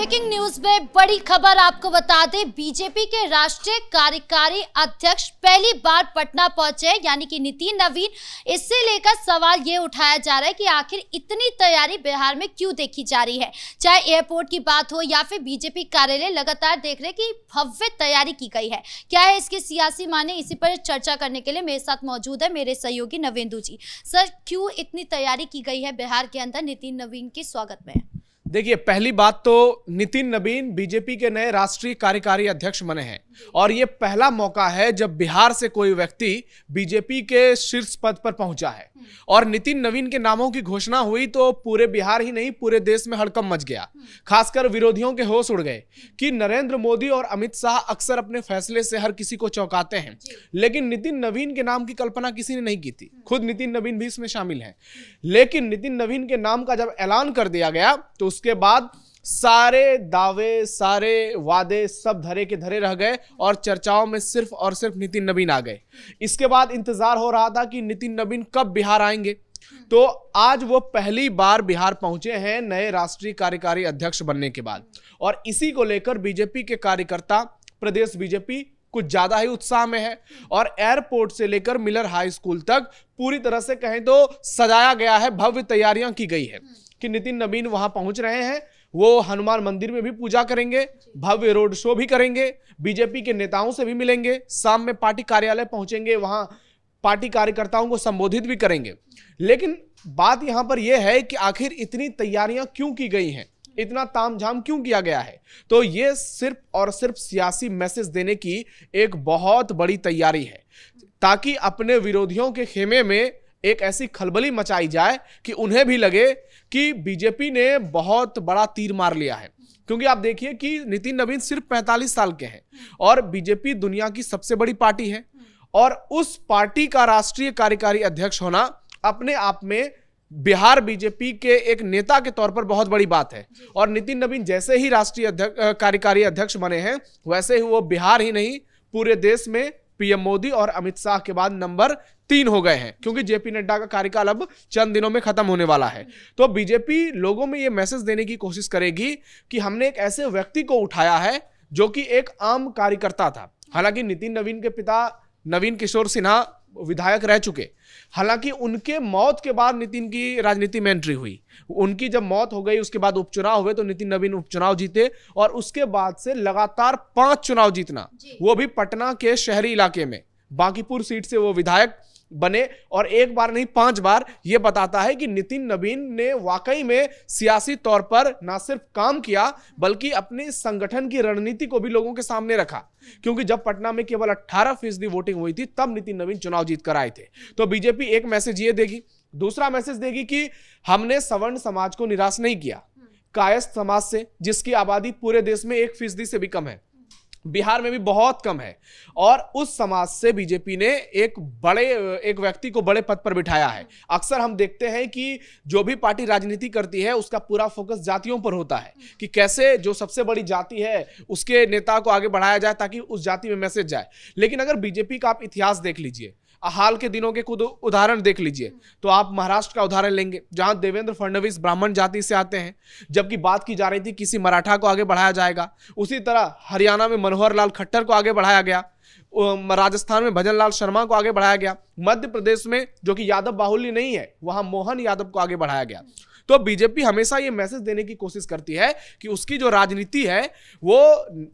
Breaking news में बड़ी खबर आपको बता दें, बीजेपी के राष्ट्रीय कार्यकारी अध्यक्ष पहली बार पटना पहुंचे, यानी कि नितिन नवीन। इससे लेकर सवाल ये उठाया जा रहा है कि आखिर इतनी तैयारी बिहार में क्यों देखी जा रही है। चाहे एयरपोर्ट की बात हो या फिर बीजेपी कार्यालय, लगातार देख रहे कि भव्य तैयारी की गई है। क्या है इसके सियासी माने, इसी पर चर्चा करने के लिए मेरे साथ मौजूद है मेरे सहयोगी नवेंदु जी। सर, क्यों इतनी तैयारी की गई है बिहार के अंदर नितिन नवीन के स्वागत में? देखिए, पहली बात तो नितिन नवीन बीजेपी के नए राष्ट्रीय कार्यकारी अध्यक्ष बने हैं और ये पहला मौका है जब बिहार से कोई व्यक्ति बीजेपी के शीर्ष पद पर पहुंचा है। और नितिन नवीन के नामों की घोषणा हुई तो पूरे बिहार ही नहीं, पूरे देश में हड़कंप मच गया। खासकर विरोधियों के होश उड़ गए कि नरेंद्र मोदी और अमित शाह अक्सर अपने फैसले से हर किसी को चौंकाते हैं, लेकिन नितिन नवीन के नाम की कल्पना किसी ने नहीं की थी। खुद नितिन नवीन भी इसमें शामिल हैं। लेकिन नितिन नवीन के नाम का जब ऐलान कर दिया गया तो उसके बाद सारे दावे, सारे वादे सब धरे के धरे रह गए और चर्चाओं में सिर्फ और सिर्फ नितिन नवीन आ गए। इसके बाद इंतजार हो रहा था कि नितिन नवीन कब बिहार आएंगे, तो आज वो पहली बार बिहार पहुंचे हैं नए राष्ट्रीय कार्यकारी अध्यक्ष बनने के बाद। और इसी को लेकर बीजेपी के कार्यकर्ता, प्रदेश बीजेपी कुछ ज्यादा ही उत्साह में है और एयरपोर्ट से लेकर मिलर हाई स्कूल तक पूरी तरह से कहें तो सजाया गया है, भव्य तैयारियां की गई है कि नितिन नवीन वहां पहुंच रहे हैं। वो हनुमान मंदिर में भी पूजा करेंगे, भव्य रोड शो भी करेंगे, बीजेपी के नेताओं से भी मिलेंगे, शाम में पार्टी कार्यालय पहुंचेंगे, वहां पार्टी कार्यकर्ताओं को संबोधित भी करेंगे। लेकिन बात यहां पर यह है कि आखिर इतनी तैयारियां क्यों की गई हैं, इतना तामझाम क्यों किया गया है? तो ये सिर्फ और सिर्फ सियासी मैसेज देने की एक बहुत बड़ी तैयारी है, ताकि अपने विरोधियों के खेमे में एक ऐसी खलबली मचाई जाए कि उन्हें भी लगे कि बीजेपी ने बहुत बड़ा तीर मार लिया है। क्योंकि आप देखिए कि नितिन नवीन सिर्फ 45 साल के हैं और बीजेपी दुनिया की सबसे बड़ी पार्टी है और उस पार्टी का राष्ट्रीय कार्यकारी अध्यक्ष होना अपने आप में बिहार बीजेपी के एक नेता के तौर पर बहुत बड़ी बात है। और नितिन नवीन जैसे ही राष्ट्रीय कार्यकारी अध्यक्ष बने हैं, वैसे ही वो बिहार ही नहीं पूरे देश में पीएम मोदी और अमित शाह के बाद नंबर 3 हो गए हैं, क्योंकि जेपी नड्डा का कार्यकाल अब चंद दिनों में खत्म होने वाला है। तो बीजेपी लोगों में यह मैसेज देने की कोशिश करेगी कि हमने एक ऐसे व्यक्ति को उठाया है जो कि एक आम कार्यकर्ता था। हालांकि नितिन नवीन के पिता नवीन किशोर सिन्हा विधायक रह चुके, हालांकि उनके मौत के बाद नितिन की राजनीति में एंट्री हुई। उनकी जब मौत हो गई उसके बाद उपचुनाव हुए तो नितिन नवीन उपचुनाव जीते और उसके बाद से लगातार 5 चुनाव जीतना, वो भी पटना के शहरी इलाके में। बांकीपुर सीट से वो विधायक बने और एक बार नहीं 5 बार। ये बताता है कि नितिन नवीन ने वाकई में सियासी तौर पर ना सिर्फ काम किया बल्कि अपने संगठन की रणनीति को भी लोगों के सामने रखा। क्योंकि जब पटना में केवल 18% वोटिंग हुई थी तब नितिन नवीन चुनाव जीत कर आए थे। तो बीजेपी एक मैसेज ये देगी। दूसरा मैसेज देगी कि हमने सवर्ण समाज को निराश नहीं किया। कायस्थ समाज से, जिसकी आबादी पूरे देश में 1% से भी कम है, बिहार में भी बहुत कम है, और उस समाज से बीजेपी ने एक व्यक्ति को बड़े पद पर बिठाया है। अक्सर हम देखते हैं कि जो भी पार्टी राजनीति करती है उसका पूरा फोकस जातियों पर होता है कि कैसे जो सबसे बड़ी जाति है उसके नेता को आगे बढ़ाया जाए ताकि उस जाति में मैसेज जाए। लेकिन अगर बीजेपी का आप इतिहास देख लीजिए, हाल के दिनों के कुछ उदाहरण देख लीजिए, तो आप महाराष्ट्र का उदाहरण लेंगे जहां देवेंद्र फडणवीस ब्राह्मण जाति से आते हैं, जबकि बात की जा रही थी किसी मराठा को आगे बढ़ाया जाएगा। उसी तरह हरियाणा में मनोहर लाल खट्टर को आगे बढ़ाया गया, राजस्थान में भजन लाल शर्मा को आगे बढ़ाया गया, मध्य प्रदेश में जो कि यादव बाहुल्य नहीं है वहां मोहन यादव को आगे बढ़ाया गया। तो बीजेपी हमेशा ये मैसेज देने की कोशिश करती है कि उसकी जो राजनीति है वो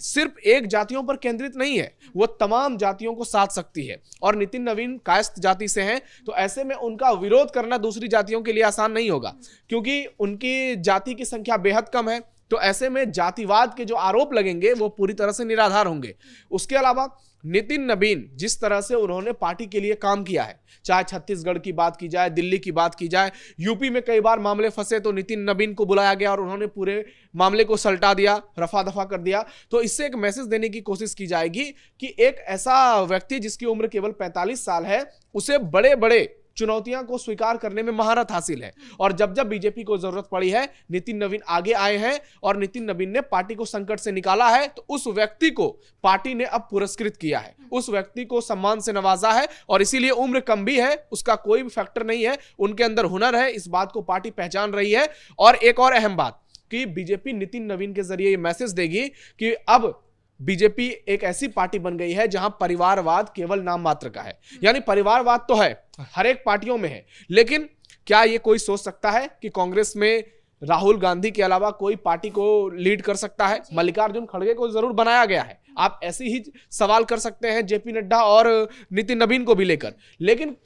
सिर्फ एक जातियों पर केंद्रित नहीं है, वो तमाम जातियों को साथ सकती है। और नितिन नवीन कायस्थ जाति से हैं, तो ऐसे में उनका विरोध करना दूसरी जातियों के लिए आसान नहीं होगा, क्योंकि उनकी जाति की संख्या बेहद कम है। तो ऐसे में जातिवाद के जो आरोप लगेंगे वो पूरी तरह से निराधार होंगे। उसके अलावा नितिन नवीन जिस तरह से उन्होंने पार्टी के लिए काम किया है, चाहे छत्तीसगढ़ की बात की जाए, दिल्ली की बात की जाए, यूपी में कई बार मामले फंसे तो नितिन नवीन को बुलाया गया और उन्होंने पूरे मामले को सल्टा दिया, रफा दफा कर दिया। तो इससे एक मैसेज देने की कोशिश की जाएगी कि एक ऐसा व्यक्ति जिसकी उम्र केवल 45 साल है, उसे बड़े बड़े चुनौतियां को स्वीकार करने में महारत हासिल है। और जब जब बीजेपी को जरूरत पड़ी है नितिन नवीन आगे आए हैं और नितिन नवीन ने पार्टी को संकट से निकाला है, तो उस व्यक्ति को पार्टी ने अब पुरस्कृत किया है, उस व्यक्ति को सम्मान से नवाजा है। और इसीलिए उम्र कम भी है, उसका कोई भी फैक्टर नहीं है, उनके अंदर हुनर है, इस बात को पार्टी पहचान रही है। और एक और अहम बात, कि बीजेपी नितिन नवीन के जरिए ये मैसेज देगी कि अब बीजेपी एक ऐसी पार्टी बन गई है जहां परिवारवाद केवल नाम मात्र का है। यानी परिवारवाद तो है, हर एक पार्टियों में है, लेकिन क्या ये कोई सोच सकता है कि कांग्रेस में राहुल गांधी के अलावा कोई पार्टी को लीड कर सकता है? मल्लिकार्जुन खड़गे को जरूर बनाया गया है, आप ऐसे ही सवाल कर सकते हैं जेपी नड्डा और नितिन नवीन को भी लेकर, लेकिन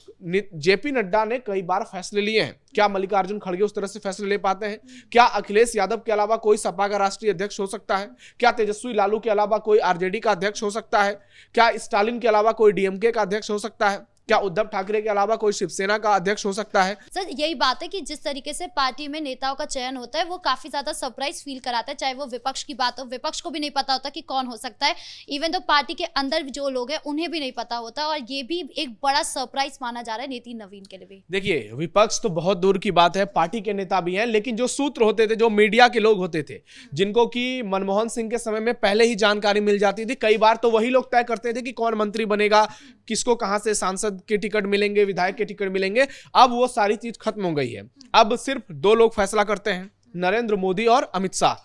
जेपी नड्डा ने कई बार फैसले लिए हैं। क्या मल्लिकार्जुन खड़गे उस तरह से फैसले ले पाते हैं? क्या अखिलेश यादव के अलावा कोई सपा का राष्ट्रीय अध्यक्ष हो सकता है? क्या तेजस्वी लालू के अलावा कोई आरजेडी का अध्यक्ष हो सकता है? क्या स्टालिन के अलावा कोई डीएमके का अध्यक्ष हो सकता है? क्या उद्धव ठाकरे के अलावा कोई शिवसेना का अध्यक्ष हो सकता है? सर यही बात है कि जिस तरीके से पार्टी में नेताओं का चयन होता है वो काफी ज्यादा सरप्राइज फील कराता है, चाहे वो विपक्ष की बात हो, विपक्ष को भी नहीं पता होता कि कौन हो सकता है, इवन तो पार्टी के अंदर जो लोग हैं उन्हें भी नहीं पता होता, और ये भी एक बड़ा सरप्राइज माना जा रहा है नितिन नवीन के लिए भी। देखिए, विपक्ष तो बहुत दूर की बात है, पार्टी के नेता भी हैं, लेकिन जो सूत्र होते थे, जो मीडिया के लोग होते थे, जिनको कि मनमोहन सिंह के समय में पहले ही जानकारी मिल जाती थी, कई बार तो वही लोग तय करते थे कि कौन मंत्री बनेगा, किसको कहां से सांसद के टिकट मिलेंगे, विधायक के टिकट मिलेंगे। अब वो सारी चीज खत्म हो गई है। अब सिर्फ दो लोग फैसला करते हैं, नरेंद्र मोदी और अमित शाह,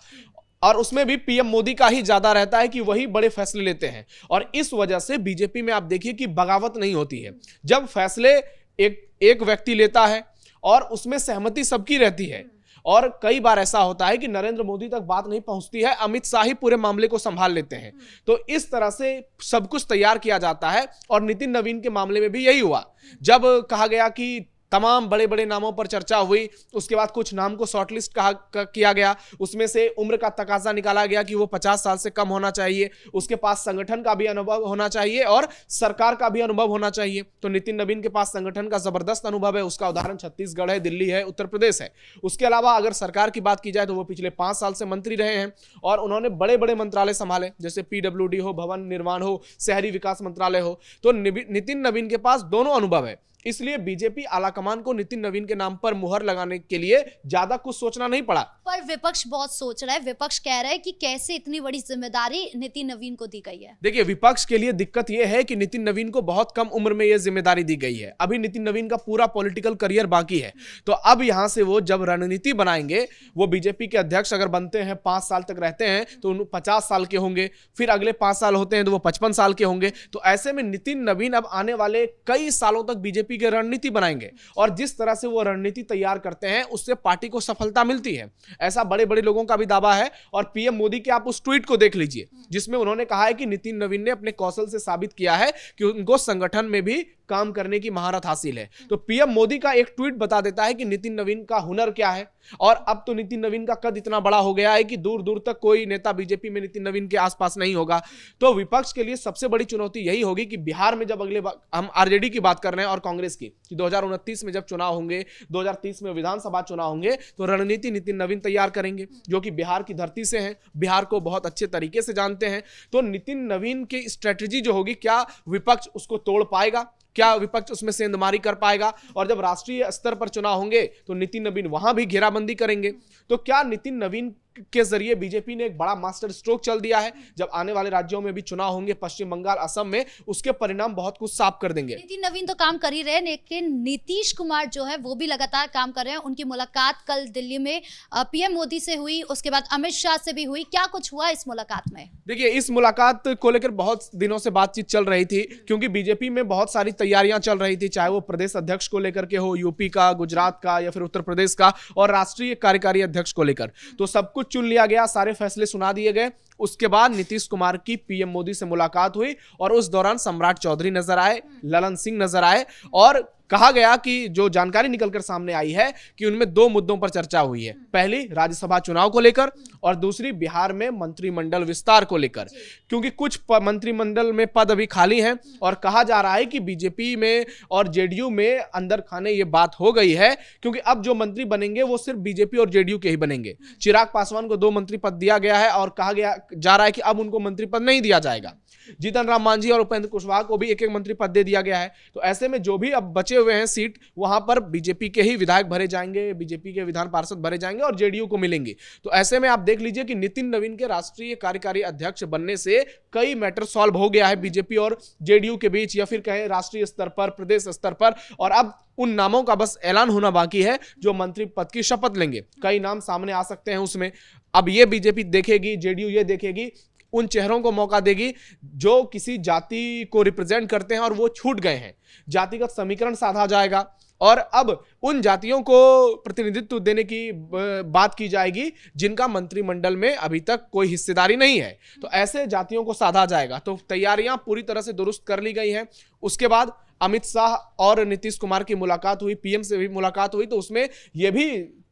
और उसमें भी पीएम मोदी का ही ज्यादा रहता है कि वही बड़े फैसले लेते हैं। और इस वजह से बीजेपी में आप देखिए कि बगावत नहीं होती है। जब फैसले एक व्यक्ति लेता है और उसमें सहमति सबकी रहती है, और कई बार ऐसा होता है कि नरेंद्र मोदी तक बात नहीं पहुंचती है, अमित शाह ही पूरे मामले को संभाल लेते हैं। तो इस तरह से सब कुछ तैयार किया जाता है, और नितिन नवीन के मामले में भी यही हुआ। जब कहा गया कि तमाम बड़े बड़े नामों पर चर्चा हुई, उसके बाद कुछ नाम को शॉर्टलिस्ट किया गया, उसमें से उम्र का तकाजा निकाला गया कि वो 50 साल से कम होना चाहिए, उसके पास संगठन का भी अनुभव होना चाहिए और सरकार का भी अनुभव होना चाहिए। तो नितिन नवीन के पास संगठन का जबरदस्त अनुभव है, उसका उदाहरण छत्तीसगढ़ है, दिल्ली है, उत्तर प्रदेश है। उसके अलावा अगर सरकार की बात की जाए तो वो पिछले 5 साल से मंत्री रहे हैं, और उन्होंने बड़े बड़े मंत्रालय संभाले, जैसे पीडब्ल्यूडी हो, भवन निर्माण हो, शहरी विकास मंत्रालय हो। तो नितिन नवीन के पास दोनों अनुभव है, इसलिए बीजेपी आलाकमान को नितिन नवीन के नाम पर मुहर लगाने के लिए ज्यादा कुछ सोचना नहीं पड़ा। पर विपक्ष बहुत सोच रहा है, विपक्ष कह रहा है कि कैसे इतनी बड़ी जिम्मेदारी नितिन नवीन को दी गई है। देखिए, विपक्ष के लिए दिक्कत यह है कि नितिन नवीन को बहुत कम उम्र में यह जिम्मेदारी दी गई है। अभी नितिन नवीन का पूरा पॉलिटिकल करियर बाकी है, तो अब यहां से वो जब रणनीति बनाएंगे, वो बीजेपी के अध्यक्ष अगर बनते हैं, 5 साल तक रहते हैं तो 50 साल के होंगे, फिर अगले 5 साल होते हैं तो वो 55 साल के होंगे। तो ऐसे में नितिन नवीन अब आने वाले कई सालों तक बीजेपी की रणनीति बनाएंगे, और जिस तरह से वो रणनीति तैयार करते हैं उससे पार्टी को सफलता मिलती है, ऐसा बड़े बड़े लोगों का भी दावा है। और पीएम मोदी के आप उस ट्वीट को देख लीजिए, जिसमें उन्होंने कहा है कि नितिन नवीन ने अपने कौशल से साबित किया है कि उनको संगठन में भी काम करने की महारत हासिल है। तो पीएम मोदी का एक ट्वीट बता देता है कि नितिन नवीन का हुनर क्या है। और अब तो नितिन नवीन का कद इतना बड़ा हो गया है कि दूर दूर तक कोई नेता बीजेपी में नितिन नवीन के आसपास नहीं होगा। तो विपक्ष के लिए सबसे बड़ी चुनौती यही होगी कि बिहार में जब अगले हम आरजेडी की बात कर रहे हैं और कांग्रेस की, कि 2029 में जब चुनाव होंगे, 2030 में विधानसभा चुनाव होंगे, तो रणनीति नितिन नवीन तैयार करेंगे, जो कि बिहार की धरती से हैं, बिहार को बहुत अच्छे तरीके से जानते हैं। तो नितिन नवीन की स्ट्रेटेजी जो होगी, क्या विपक्ष उसको तोड़ पाएगा, क्या विपक्ष उसमें सेंधमारी कर पाएगा? और जब राष्ट्रीय स्तर पर चुनाव होंगे तो नितिन नवीन वहां भी घेराबंदी करेंगे। तो क्या नितिन नवीन के जरिए बीजेपी ने एक बड़ा मास्टर स्ट्रोक चल दिया है? जब आने वाले राज्यों में भी चुनाव होंगे, पश्चिम बंगाल, असम में, उसके परिणाम बहुत कुछ साफ कर देंगे। नितिन नवीन तो काम कर ही रहे हैं, लेकिन नीतीश कुमार जो है वो भी लगातार काम कर रहे हैं। उनकी मुलाकात कल दिल्ली में पीएम मोदी से हुई, उसके बाद अमित शाह से भी हुई। क्या कुछ हुआ इस मुलाकात में? देखिए, इस मुलाकात को लेकर बहुत दिनों से बातचीत चल रही थी, क्योंकि बीजेपी में बहुत सारी तैयारियां चल रही थी, चाहे वो प्रदेश अध्यक्ष को लेकर के हो, यूपी का, गुजरात का या फिर उत्तर प्रदेश का, और राष्ट्रीय कार्यकारी अध्यक्ष को लेकर। तो सब कुछ चुन लिया गया, सारे फैसले सुना दिए गए। उसके बाद नीतीश कुमार की पीएम मोदी से मुलाकात हुई, और उस दौरान सम्राट चौधरी नजर आए, ललन सिंह नजर आए, और कहा गया कि जो जानकारी निकलकर सामने आई है कि उनमें 2 मुद्दों पर चर्चा हुई है। पहली, राज्यसभा चुनाव को लेकर, और दूसरी, बिहार में मंत्रिमंडल विस्तार को लेकर, क्योंकि कुछ मंत्रिमंडल में पद अभी खाली हैं, और कहा जा रहा है कि बीजेपी में और जेडीयू में अंदर खाने ये बात हो गई है, क्योंकि अब जो मंत्री बनेंगे वो सिर्फ बीजेपी और जेडीयू के ही बनेंगे। चिराग पासवान को 2 मंत्री पद दिया गया है, और कहा जा रहा है कि अब उनको मंत्री पद नहीं दिया जाएगा। जीतन राम मांझी और उपेंद्र कुशवाहा को भी 1-1 मंत्री पद दे दिया गया है। तो ऐसे में जो भी अब बचे हुए हैं सीट, वहां पर बीजेपी के ही विधायक भरे जाएंगे, बीजेपी के विधान पार्षद भरे जाएंगे और जेडीयू को मिलेंगे। तो ऐसे में आप देख लीजिए कि नितिन नवीन के राष्ट्रीय कार्यकारी अध्यक्ष बनने से कई मैटर सॉल्व हो गया है बीजेपी और जेडीयू के बीच, या फिर कहें राष्ट्रीय स्तर पर, प्रदेश स्तर पर। और अब उन नामों का बस ऐलान होना बाकी है जो मंत्री पद की शपथ लेंगे। कई नाम सामने आ सकते हैं उसमें। अब ये बीजेपी देखेगी, जेडीयू ये देखेगी, उन चेहरों को मौका देगी जो किसी जाति को रिप्रेजेंट करते हैं और वो छूट गए हैं। जातिगत समीकरण साधा जाएगा और अब उन जातियों को प्रतिनिधित्व देने की बात की जाएगी जिनका मंत्रिमंडल में अभी तक कोई हिस्सेदारी नहीं है। तो ऐसे जातियों को साधा जाएगा। तो तैयारियां पूरी तरह से दुरुस्त कर ली गई हैं। उसके बाद अमित शाह और नीतीश कुमार की मुलाकात हुई, पीएम से भी मुलाकात हुई, तो उसमें यह भी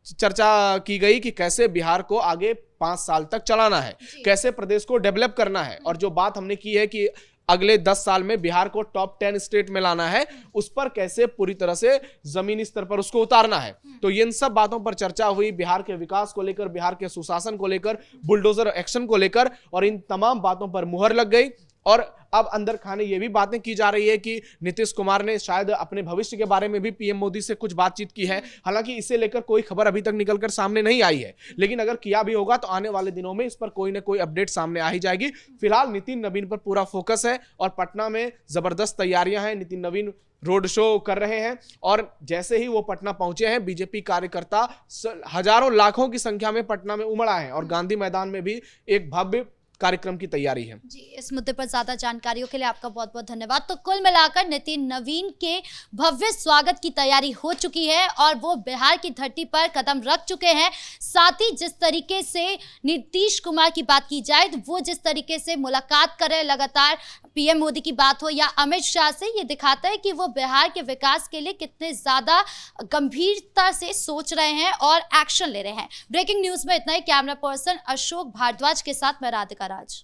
चर्चा की गई कि कैसे बिहार को आगे 5 साल तक चलाना है, कैसे प्रदेश को डेवलप करना है। और जो बात हमने की है कि अगले 10 साल में बिहार को टॉप 10 स्टेट में लाना है, उस पर कैसे पूरी तरह से जमीनी स्तर पर उसको उतारना है। तो इन सब बातों पर चर्चा हुई, बिहार के विकास को लेकर, बिहार के सुशासन को लेकर, बुलडोजर एक्शन को लेकर, और इन तमाम बातों पर मुहर लग गई। और अब अंदर खाने ये भी बातें की जा रही है कि नीतीश कुमार ने शायद अपने भविष्य के बारे में भी पीएम मोदी से कुछ बातचीत की है। हालांकि इसे लेकर कोई खबर अभी तक निकलकर सामने नहीं आई है, लेकिन अगर किया भी होगा तो आने वाले दिनों में इस पर कोई ना कोई अपडेट सामने आ ही जाएगी। फिलहाल नितिन नवीन पर पूरा फोकस है और पटना में जबरदस्त तैयारियां हैं। नितिन नवीन रोड शो कर रहे हैं और जैसे ही वो पटना पहुंचे हैं, बीजेपी कार्यकर्ता हजारों लाखों की संख्या में पटना में उमड़ आए हैं और गांधी मैदान में भी एक भव्य कार्यक्रम की तैयारी है। जी, इस मुद्दे पर ज्यादा जानकारियों के लिए आपका बहुत बहुत धन्यवाद। तो कुल मिलाकर नितिन नवीन के भव्य स्वागत की तैयारी हो चुकी है और वो बिहार की धरती पर कदम रख चुके हैं। साथ ही जिस तरीके से नीतीश कुमार की बात की जाए तो वो जिस तरीके से मुलाकात कर रहे लगातार, पीएम मोदी की बात हो या अमित शाह से, ये दिखाता है कि वो बिहार के विकास के लिए कितने ज्यादा गंभीरता से सोच रहे हैं और एक्शन ले रहे हैं। ब्रेकिंग न्यूज में इतना ही। कैमरा पर्सन अशोक भारद्वाज के साथ मैं राधिका राज।